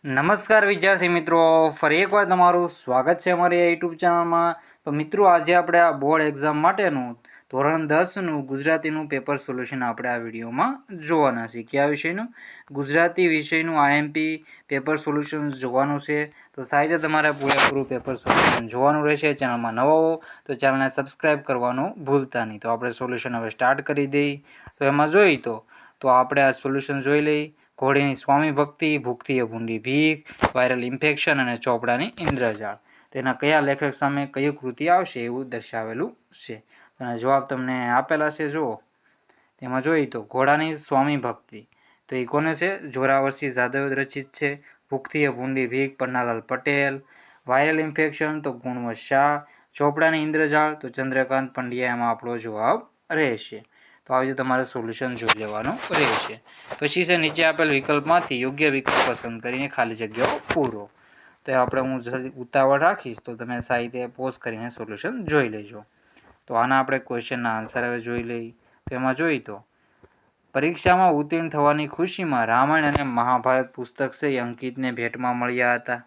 નમસ્કાર વિદ્યાર્થી મિત્રો, ફરી એકવાર તમારું સ્વાગત છે અમારી યુટ્યુબ ચેનલમાં. તો મિત્રો, આજે આપણે આ બોર્ડ એક્ઝામ માટેનું ધોરણ 10નું ગુજરાતીનું પેપર સોલ્યુશન આપણે આ વિડીયોમાં જોવાના છીએ. કયા વિષયનું? ગુજરાતી વિષયનું આઈએમપી પેપર સોલ્યુશન જોવાનું છે. તો સાથે તમારે પૂરેપૂરું પેપર સોલ્યુશન જોવાનું રહેશે. ચેનલમાં નવો હો તો ચેનલને સબસ્ક્રાઈબ કરવાનું ભૂલતા નહીં. તો આપણે સોલ્યુશન હવે સ્ટાર્ટ કરી દઈએ. તો એમાં જોઈએ તો આપણે આ સોલ્યુશન જોઈ લઈએ. ઘોડીની સ્વામી ભક્તિ, ભૂખથી ભૂંડી ભીખ, વાયરલ ઇન્ફેક્શન અને ચોપડાની ઇન્દ્રજાળ. તેના કયા લેખક સામે કઈ કૃતિ આવશે એવું દર્શાવેલું છે. અને જવાબ તમને આપેલા છે. જુઓ, તેમાં જોઈએ તો ઘોડાની સ્વામી ભક્તિ તો એ કોને છે? જોરાવરસિંહ જાદવ રચિત છે. ભૂખથી ભૂંડી ભીખ પન્નાલાલ પટેલ. વાયરલ ઇન્ફેક્શન તો ગુણવંત શાહ. ચોપડાની ઇન્દ્રજાળ તો ચંદ્રકાંત પંડ્યા. એમાં આપણો જવાબ રહેશે. તો આવી રીતે તમારે સોલ્યુશન જોઈ લેવાનું રહેશે. પછી છે નીચે આપેલ વિકલ્પમાંથી યોગ્ય વિકલ્પ પસંદ કરીને ખાલી જગ્યાઓ પૂરો. તો આપણે હું ઉતાવળ રાખીશ તો તમે સાહિત્ય પોઝ કરીને સોલ્યુશન જોઈ લેજો. તો આના આપણે ક્વેશ્ચનના આન્સર હવે જોઈ લઈએ. તો એમાં જોઈ તો પરીક્ષામાં ઉત્તીર્ણ થવાની ખુશીમાં રામાયણ અને મહાભારત પુસ્તક છે એ અંકિતને ભેટમાં મળ્યા હતા.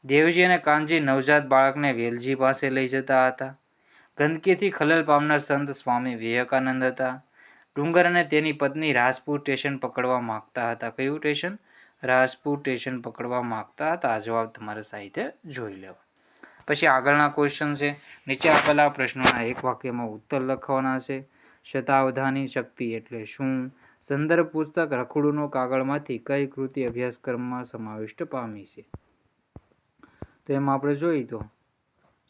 દેવજી અને કાનજી નવજાત બાળકને વેલજી પાસે લઈ જતા હતા. ગંદકીથી ખલેલ પામનાર સંત સ્વામી વિવેકાનંદ હતા. ડુંગર અને તેની પત્ની રાજપુર સ્ટેશન પકડવા માંગતા હતા. કયું સ્ટેશન? રાજપુર સ્ટેશન પકડવા માંગતા હતા. આ જવાબ તમારે સાહિત્ય જોઈ લેવા. પછી આગળના ક્વેશ્ચન છે. નીચે આપેલા પ્રશ્નોના એક વાક્યમાં ઉત્તર લખવાના છે. શતાવધાની શક્તિ એટલે શું? સંદર્ભ પુસ્તક રખડુનો કાગળમાંથી કઈ કૃતિ અભ્યાસક્રમમાં સમાવિષ્ટ પામી છે? તો એમાં આપણે જોઈએ તો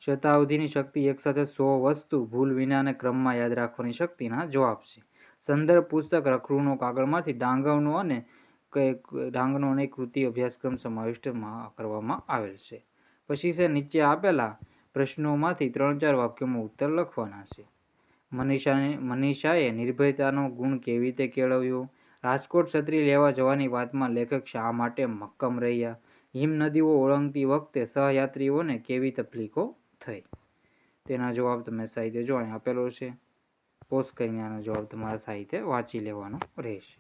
શતાવધિની શક્તિ એક સાથે 100 વસ્તુ ભૂલ વિના અને ક્રમમાં યાદ રાખવાની શક્તિના જવાબ છે. સંદર્ભ પુસ્તક રખડુનો કાગળમાંથી ડાંગરનો અને ડાંગનો અનેક કૃતિ અભ્યાસક્રમ સમાવિષ્ટ કરવામાં આવેલ છે. પછી છે નીચે આપેલા પ્રશ્નોમાંથી 3-4 વાક્યોમાં ઉત્તર લખવાના છે. મનીષાએ નિર્ભયતાનો ગુણ કેવી રીતે કેળવ્યો? રાજકોટ છત્રી લેવા જવાની વાતમાં લેખક શા માટે મક્કમ રહ્યા? હિમ નદીઓ ઓળંગતી વખતે સહયાત્રીઓને કેવી તકલીફો થઈ? તેના જવાબ તમે સાહિત્ય જો અહીં આપેલો છે. પોઝ કરીને આનો જવાબ તમારે સાહિત્ય વાંચી લેવાનો રહેશે.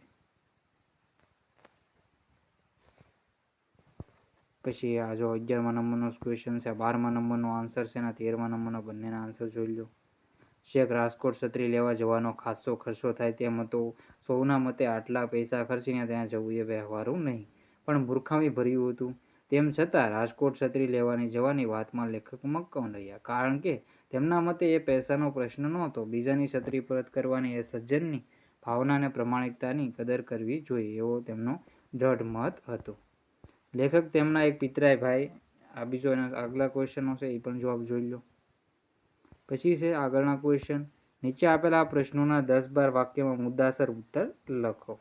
પછી આ જો 11મા નંબરનો ક્વેશ્ચન છે, 12મા નંબરનો આન્સર છે અને 13મા નંબરનો બંનેના આન્સર જોઈ લો. શેખ રાજકોટ છત્રી લેવા જવાનો ખાસો ખર્ચો થાય તેમ હતો. સૌના મતે આટલા પૈસા ખર્ચીને ત્યાં જવું એ વ્યવહારું નહીં, પણ મૂર્ખામી ભર્યું હતું. તેમ છતાં રાજકોટ છત્રી લેવાની જવાની વાતમાં લેખક મક્કમ રહ્યા, કારણ કે તેમના મતે એ પૈસાનો પ્રશ્ન નહોતો. બીજાની છત્રી પરત કરવાની એ સજ્જનની ભાવના અને પ્રમાણિકતાની કદર કરવી જોઈએ એવો તેમનો દ્રઢ મત હતો. લેખક તેમના એક પિતરાઈ ભાઈ. આ બીજો એના આગલા ક્વેશ્ચનો છે એ પણ જવાબ જોઈ લો. પછી છે આગળના ક્વેશ્ચન. નીચે આપેલા પ્રશ્નોના 10-12 વાક્યમાં મુદ્દાસર ઉત્તર લખો.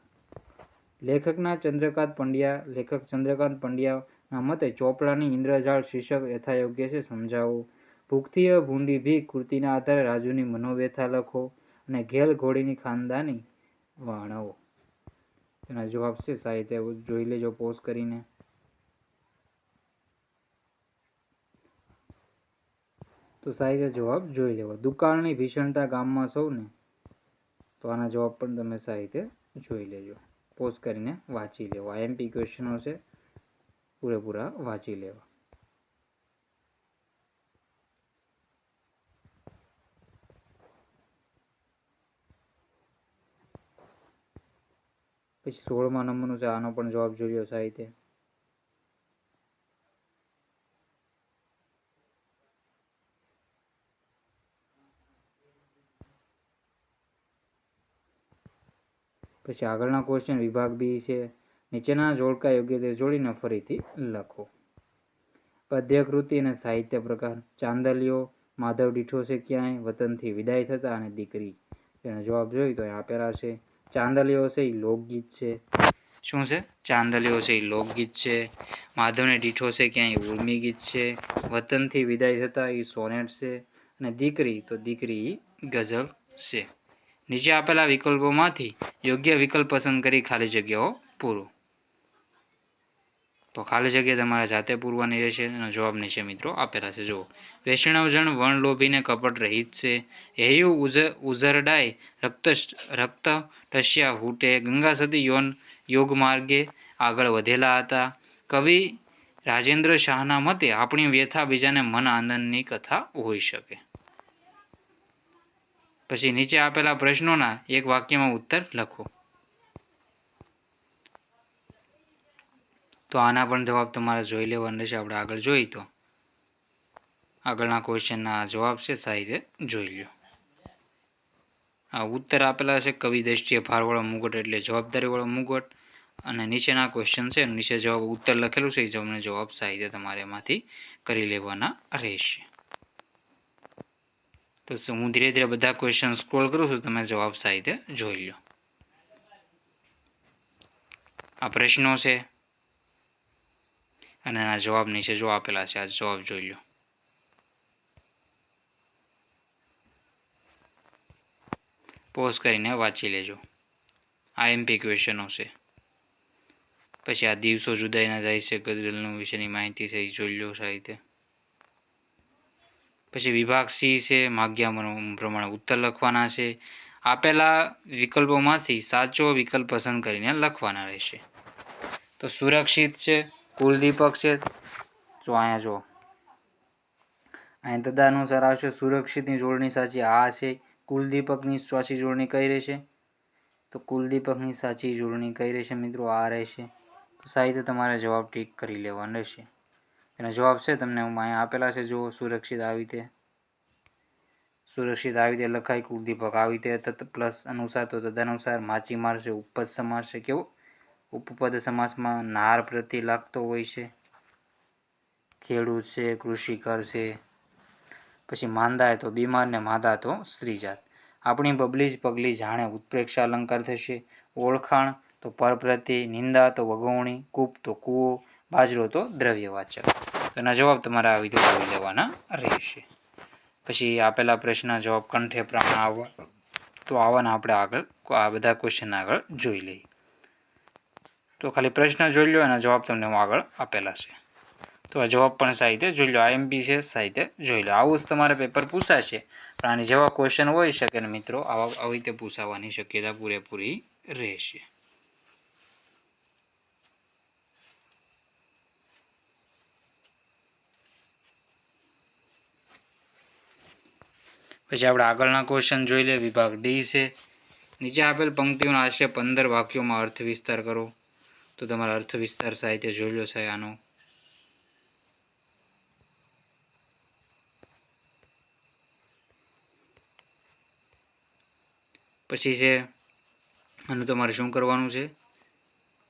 લેખક ચંદ્રકાંત પંડ્યાના મતે ચોપડાની ઇન્દ્રજાળ શીર્ષક યથાયોગ્ય છે, સમજાવો. ભૂખથી ભૂંડી ભીખ કૃતિના આધારે રાજુની મનોવ્યથા લખો અને ઘેલ ઘોડીની ખાનદાની વર્ણવો. એના જવાબ છે સાહિત્ય જોઈ લેજો પોઝ કરીને. તો સાહિત્ય જવાબ જોઈ લેવો. દુકાળની ભીષણતા ગામમાં સૌને. તો આના જવાબ પણ તમે સાહિત્ય જોઈ લેજો. પોઝ કરીને વાંચી લેવો. આઈએમપી ક્વેશ્ચનો છે, પૂરેપૂરા વાંચી લેવા. પછી 16મા નંબરનું છે, આનો પણ જવાબ જોઈ લો સાહિત્ય. પછી આગળના ક્વેશ્ચન વિભાગ બી છે. નીચેના જોડકા યોગ્ય રીતે જોડીને ફરીથી લખો. પદ્યકૃતિ અને સાહિત્ય પ્રકાર. ચાંદલિયો, માધવ દીઠો છે ક્યાંય, વતનથી વિદાય થતા અને દીકરી. તેનો જવાબ જોઈએ તો આપેલા છે. ચાંદલિયો છે એ લોકગીત છે. શું છે? ચાંદલિયો છે એ લોકગીત છે. માધવને દીઠો છે ક્યાંય ઉર્મી ગીત છે. વતનથી વિદાય થતા એ સોનેટ છે. અને દીકરી તો દીકરી ગઝલ છે. નીચે આપેલા વિકલ્પોમાંથી યોગ્ય વિકલ્પ પસંદ કરી ખાલી જગ્યાઓ પૂરો. તો ખાલી જગ્યા તમારે જાતે પૂરવાની રહેશે. એનો જવાબ નીચે મિત્રો આપેલા છે. જુઓ, વૈષ્ણવજન વણલોભીને કપટ રહિત છે. હેયુ ઉઝરડાય રક્ત ટસ્યા હૂટે. ગંગા સતી યોગ માર્ગે આગળ વધેલા હતા. કવિ રાજેન્દ્ર શાહના મતે આપણી વ્યથા બીજાને મન આનંદની કથા હોઈ શકે. પછી નીચે આપેલા પ્રશ્નોના એક વાક્યમાં ઉત્તર લખો. તો આના પણ જવાબ તમારે જોઈ લેવાનો રહેશે. આપણે આગળ જોઈએ તો આગળના ક્વેશ્ચનના જવાબ છે સાહિત્ય જોઈ લો. આ ઉત્તર આપેલા છે કવિ દ્રષ્ટિએ ભારવાળો મુગટ એટલે જવાબદારીવાળો મુગટ. અને નીચેના ક્વેશ્ચન છે નીચે જવાબ ઉત્તર લખેલું છે એ તમને જવાબ સાહિત્ય તમારે એમાંથી કરી લેવાના રહેશે. તો હું ધીરે ધીરે બધા ક્વેશ્ચન સ્ક્રોલ કરું છું, તમે જવાબ સાહિત્ય જોઈ લો. આ પ્રશ્નો છે અને એના જવાબ નીચે જો આપેલા છે, આ જવાબ જોઈ લો. પોઝ કરીને વાંચી લેજો. આ એમપી ક્વેશ્ચનો છે. પછી આ દિવસો જુદાઈના જાય છે ગઝલનું વિશેની માહિતી છે એ જોઈ લો સાહિત્ય. પછી વિભાગ સી છે માગ્યા પ્રમાણે ઉત્તર લખવાના છે. આપેલા વિકલ્પોમાંથી સાચો વિકલ્પ પસંદ કરીને લખવાના રહેશે. તો સુરક્ષિત છે, કુલદીપક છે. તો અહીંયા જો અહીં તદનુસાર આવશે સુરક્ષિતની જોડણી સાચી આ છે. કુલદીપકની સાચી જોડણી કઈ રહેશે? તો કુલદીપકની સાચી જોડણી કઈ રહેશે મિત્રો? આ રહેશે. તો સાહિત્ય તમારે જવાબ ટીક કરી લેવાનો રહેશે. એનો જવાબ છે તમને અહીંયા આપેલા છે જો સુરક્ષિત આવી રીતે લખાય, કુલદીપક આવી રીતે પ્લસ અનુસાર તો તદનુસાર, માછીમાર છે ઉપપદ સમાસ છે. કેવો ઉપપદ સમાસમાં નાર પ્રત્યે લાગતો હોય છે. ખેડૂત છે, કૃષિકર છે. પછી માંદા તો બીમાર ને માદા તો સ્ત્રીજાત. આપણી બબલી જ પગલી જાણે ઉત્પ્રેક્ષ અલંકાર થશે. ઓળખાણ તો પરપ્રત્યે, નિંદા તો વગવણી, કૂપ તો કૂવો, બાજરો તો દ્રવ્યવાચક. એના જવાબ તમારે આવી રીતે જોઈ લેવાના રહેશે. પછી આપેલા પ્રશ્નના જવાબ કંઠે પ્રમાણ આવવા તો આવવાના આપણે આગળ આ બધા ક્વેશ્ચન આગળ જોઈ લઈએ. તો ખાલી પ્રશ્ન જોઈ લો અને જવાબ તમને આગળ આપેલા છે. તો આ જવાબ પણ સાહિત્ય જોઈ લો. આઈએમપી છે સાહિત્ય જોઈ લો. આવું જ તમારે પેપર પૂછાશે પણ આની જેવા ક્વેશ્ચન હોઈ શકે ને મિત્રો આવી રીતે પૂછાવાની શક્યતા પૂરેપૂરી રહેશે. પછી આપણે આગળના ક્વેશ્ચન જોઈ લે. વિભાગ ડી છે. નીચે આપેલ પંક્તિઓના આશરે 15 વાક્યોમાં અર્થ વિસ્તાર કરો. તો તમારા અર્થ વિસ્તાર સાહિત્ય જોઈ લો છે આનો. પછી છે આનું તમારે શું કરવાનું છે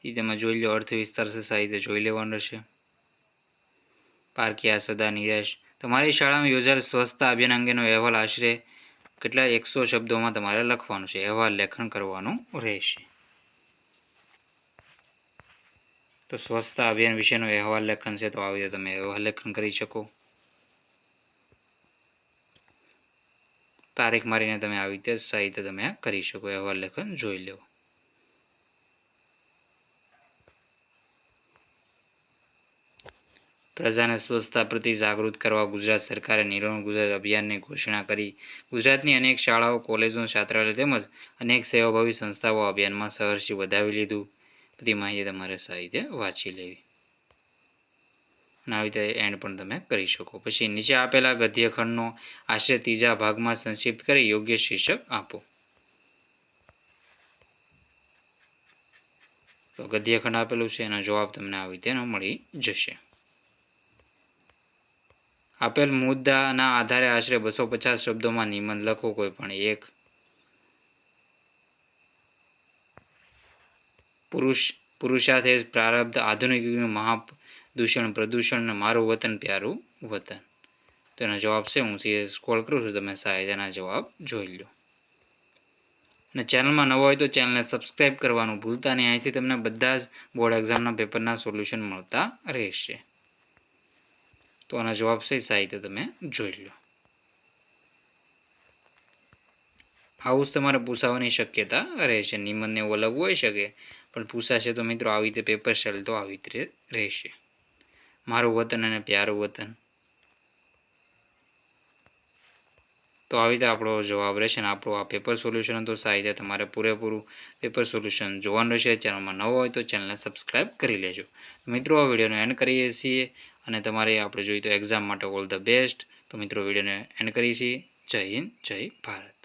એ તમે જોઈ લો. અર્થ વિસ્તાર છે સાહિત્ય જોઈ લેવાનું રહેશે. પારકિયા સદા નિરાશ. તમારી શાળામાં યોજાયેલ સ્વચ્છતા અભિયાન અંગેનો અહેવાલ આશરે કેટલા 100 શબ્દોમાં તમારે લખવાનું છે. અહેવાલ લેખન કરવાનું રહેશે. તો સ્વચ્છતા અભિયાન વિશેનો અહેવાલ લેખન છે તો આવી રીતે તમે અહેવાલ લેખન કરી શકો. તારીખ મારીને તમે આવી રીતે સાહિત્ય તમે કરી શકો. અહેવાલ લેખન જોઈ લો. પ્રજાને સ્વચ્છતા પ્રત્યે જાગૃત કરવા ગુજરાત સરકારે નિર્મળ ગુજરાત અભિયાનની ઘોષણા કરી. ગુજરાતની અનેક શાળાઓ, કોલેજો, છાત્રાલયો તેમજ અનેક સેવાભાવી સંસ્થાઓ અભિયાનમાં સહર્ષી વધાવી લીધું. બધી માહિતી તમારે સાહિત્ય વાંચી લેવી. અને આવી રીતે એન્ડ પણ તમે કરી શકો. પછી નીચે આપેલા ગદ્યખંડનો આશરે ત્રીજા ભાગમાં સંક્ષિપ્ત કરી યોગ્ય શીર્ષક આપો. તો ગદ્યખંડ આપેલું છે એનો જવાબ તમને આવી રીતે મળી જશે. આપેલ મુદ્દાના આધારે આશરે 250 શબ્દોમાં નિબંધ લખો. કોઈ પણ એક. પુરુષાર્થ પ્રારબ્ધ, આધુનિક યુગનું મહાદૂષણ પ્રદૂષણ, મારું વતન પ્યારું વતન. તો એનો જવાબ છે હું સ્ક્રોલ કરું છું તમે સાહિત્યના જવાબ જોઈ લો. અને ચેનલમાં નવો હોય તો ચેનલને સબસ્ક્રાઈબ કરવાનું ભૂલતા નહીં. અહીંથી તમને બધા જ બોર્ડ એક્ઝામના પેપરના સોલ્યુશન મળતા રહેશે. તો આનો જવાબ છે સાહિત્ય તમે જોઈ લો. આવું જ તમારે પૂછાવાની શક્યતા રહેશે. નિબંધને એવું અલગ હોઈ શકે પણ પૂછાશે તો મિત્રો આવી રીતે પેપર શેલ તો આવી રીતે રહેશે. મારું વતન અને પ્યારું વતન. તો આવી રીતે આપણો જવાબ રહેશે ને આપણું આ પેપર સોલ્યુશન હતું. આ રીતે તમારે પૂરેપૂરું પેપર સોલ્યુશન જોવાનું રહેશે. ચેનલમાં નવો હોય તો ચેનલને સબસ્ક્રાઈબ કરી લેજો. મિત્રો આ વિડીયોને એન્ડ કરીએ છીએ અને તમારે આપણે જોઈએ તો એક્ઝામ માટે ઓલ ધ બેસ્ટ. તો મિત્રો વિડીયોને એન્ડ કરીએ છીએ. જય હિન્દ, જય ભારત.